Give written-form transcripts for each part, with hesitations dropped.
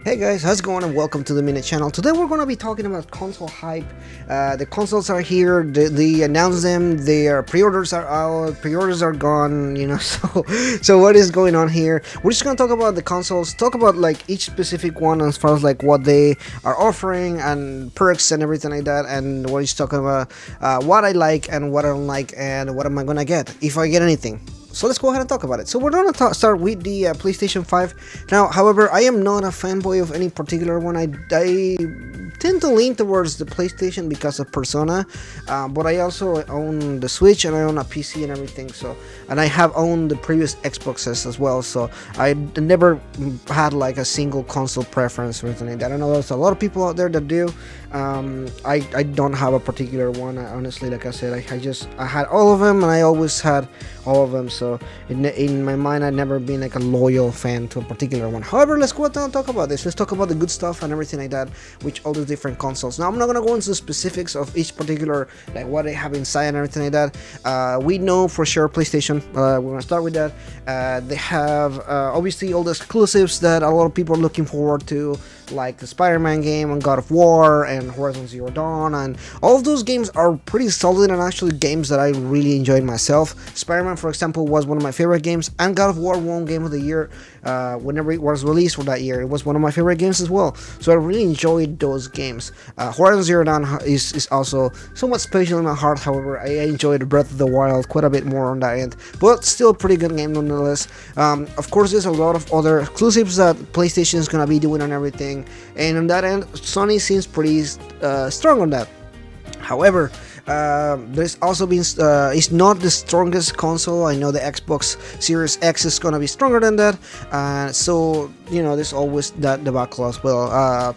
Hey guys, how's it going and welcome to the Minute Channel. Today we're going to be talking about console hype. The consoles are here, they announced them, their pre-orders are out, pre-orders are gone, so what is going on here? We're just going to talk about the consoles, talk about like each specific one as far as like what they are offering and perks and everything like that, and we're just talking about what I like and what I don't like and what am I going to get, if I get anything. So let's go ahead and talk about it. So we're going to start with the PlayStation 5. Now, however, I am not a fanboy of any particular one. I tend to lean towards the PlayStation because of Persona, but I also own the Switch and I own a PC and everything. So, and I have owned the previous Xboxes as well. So I never had like a single console preference or anything like that. I know there's a lot of people out there that do. I don't have a particular one. Honestly, like I said, I had all of them and I always had all of them. So in my mind, I've never been like a loyal fan to a particular one. However, let's go ahead and talk about this. Let's talk about the good stuff and everything like that, which all the different consoles. Now, I'm not gonna go into the specifics of each particular, like what they have inside and everything like that. We know for sure PlayStation. We're gonna start with that. They have obviously all the exclusives that a lot of people are looking forward to, like the Spider-Man game and God of War and Horizon Zero Dawn, and all of those games are pretty solid and actually games that I really enjoyed myself. Spider-Man, for example, was one of my favorite games, and God of War won Game of the Year whenever it was released for that year. It was one of my favorite games as well, so I really enjoyed those games. Horizon Zero Dawn is also somewhat special in my heart. However, I enjoyed Breath of the Wild quite a bit more on that end, but still a pretty good game nonetheless. Of course, there's a lot of other exclusives that PlayStation is gonna be doing and everything, and on that end, Sony seems pretty strong on that. However, there's also been it's not the strongest console. I know the Xbox Series X is gonna be stronger than that, so there's always that debacle as well.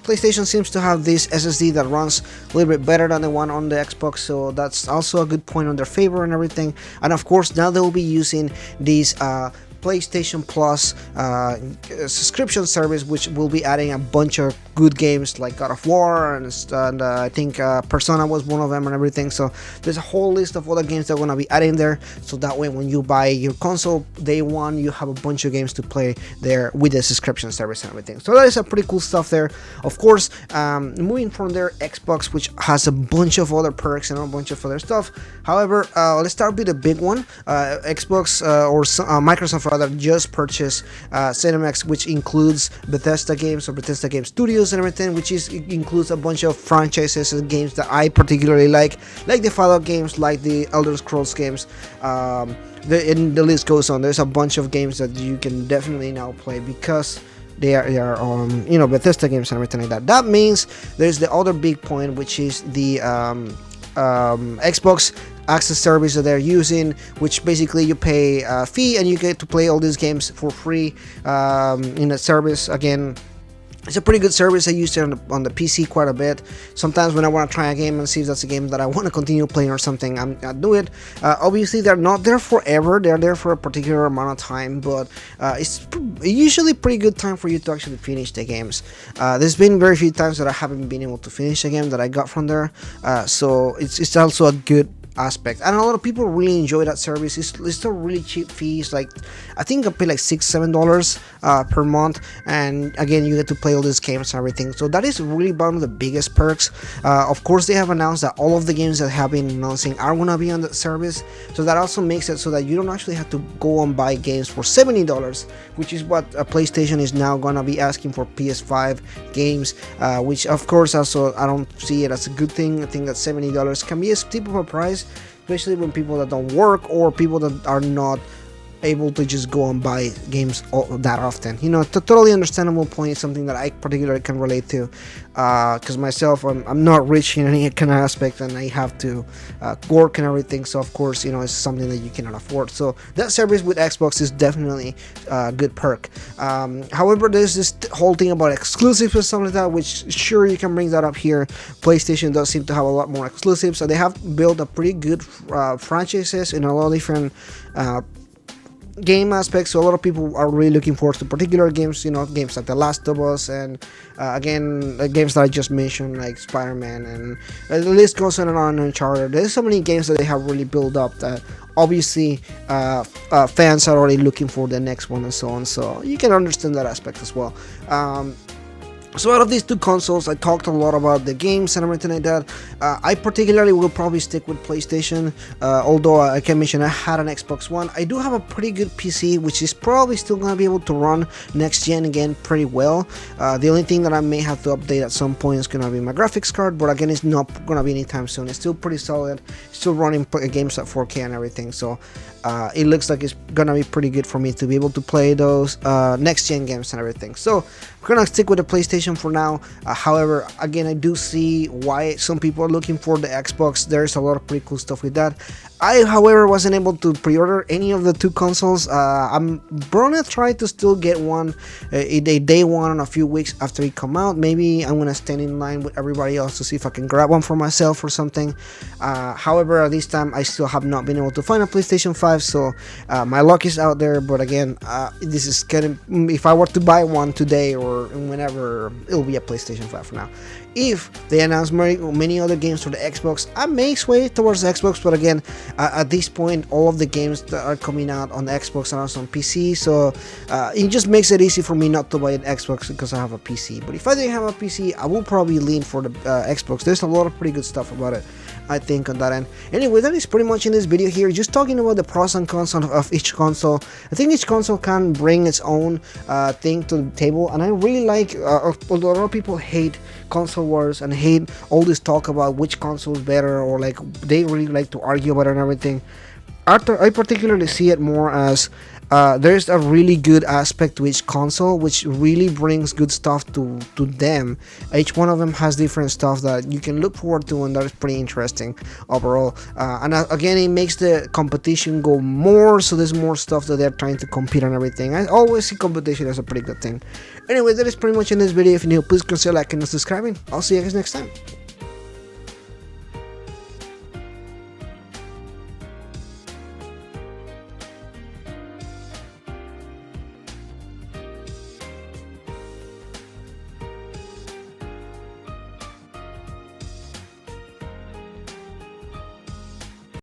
PlayStation seems to have this SSD that runs a little bit better than the one on the Xbox, so that's also a good point on their favor and everything. And of course, now they will be using these PlayStation Plus subscription service, which will be adding a bunch of good games like God of War and I think Persona was one of them and everything. So there's a whole list of other games that are going to be adding there, so that way when you buy your console day one, you have a bunch of games to play there with the subscription service and everything. So that is a pretty cool stuff there. Of course, moving from there, Xbox, which has a bunch of other perks and a bunch of other stuff. However, let's start with the big one. Xbox or Microsoft rather just purchased ZeniMax, which includes Bethesda games or Bethesda Game Studios and everything, which includes a bunch of franchises and games that I particularly like the Fallout games, like the Elder Scrolls games. And the list goes on. There's a bunch of games that you can definitely now play because they are on Bethesda games and everything like that. That means there's the other big point, which is the Xbox access service that they're using, which basically you pay a fee and you get to play all these games for free in a service. Again, it's a pretty good service. I use it on the PC quite a bit. Sometimes when I want to try a game and see if that's a game that I want to continue playing or something, I do it. Obviously, they're not there forever. They're there for a particular amount of time, but it's usually pretty good time for you to actually finish the games. There's been very few times that I haven't been able to finish a game that I got from there, so it's also a good aspect, and a lot of people really enjoy that service. It's a really cheap fee. It's like, I think I pay like $6-7 per month, and again, you get to play all these games and everything. So that is really one of the biggest perks. Of course, they have announced that all of the games that have been announcing are gonna be on that service, so that also makes it so that you don't actually have to go and buy games for $70, which is what PlayStation is now gonna be asking for PS5 games, which of course also I don't see it as a good thing. I think that $70 can be a steep of a price, especially when people that don't work or people that are not able to just go and buy games that often. Totally understandable point. It's something that I particularly can relate to, because myself, I'm not rich in any kind of aspect, and I have to work and everything. So of course, it's something that you cannot afford. So that service with Xbox is definitely a good perk. However, there's this whole thing about exclusives or something like that, which sure you can bring that up here. PlayStation does seem to have a lot more exclusives, so they have built a pretty good franchises in a lot of different game aspects. So a lot of people are really looking forward to particular games, games like The Last of Us, and again, the games that I just mentioned, like Spider-Man, and the list goes on and on. Uncharted. There's so many games that they have really built up that obviously fans are already looking for the next one and so on. So you can understand that aspect as well. So out of these two consoles, I talked a lot about the games and everything like that. I particularly will probably stick with PlayStation, although I can mention I had an Xbox One. I do have a pretty good PC, which is probably still going to be able to run next gen again pretty well. The only thing that I may have to update at some point is going to be my graphics card, but again, it's not going to be anytime soon. It's still pretty solid, still running games at 4K and everything, so it looks like it's going to be pretty good for me to be able to play those next gen games and everything. So we're going to stick with the PlayStation for now. However, again, I do see why some people are looking for the Xbox. There's a lot of pretty cool stuff with that. I, however, wasn't able to pre-order any of the two consoles. I'm gonna try to still get one a day one in a few weeks after it come out. Maybe I'm gonna stand in line with everybody else to see if I can grab one for myself or something. However, at this time I still have not been able to find a PlayStation 5, so my luck is out there. But again, this is getting, if I were to buy one today or whenever, it'll be a PlayStation 5 for now. If they announce many other games for the Xbox, I may sway towards the Xbox, but again, at this point, all of the games that are coming out on the Xbox are also on PC, so it just makes it easy for me not to buy an Xbox because I have a PC. But if I didn't have a PC, I will probably lean for the Xbox. There's a lot of pretty good stuff about it, I think, on that end. Anyway, that is pretty much in this video here, just talking about the pros and cons of each console. I think each console can bring its own thing to the table, and I really like, although a lot of people hate console wars and hate all this talk about which console is better, or like they really like to argue about it and everything, I particularly see it more as there's a really good aspect to each console which really brings good stuff to them. Each one of them has different stuff that you can look forward to, and that is pretty interesting overall. And again, it makes the competition go more, so there's more stuff that they're trying to compete on everything. I always see competition as a pretty good thing. Anyway, that is pretty much in this video. If you're new, please consider liking and subscribing. I'll see you guys next time.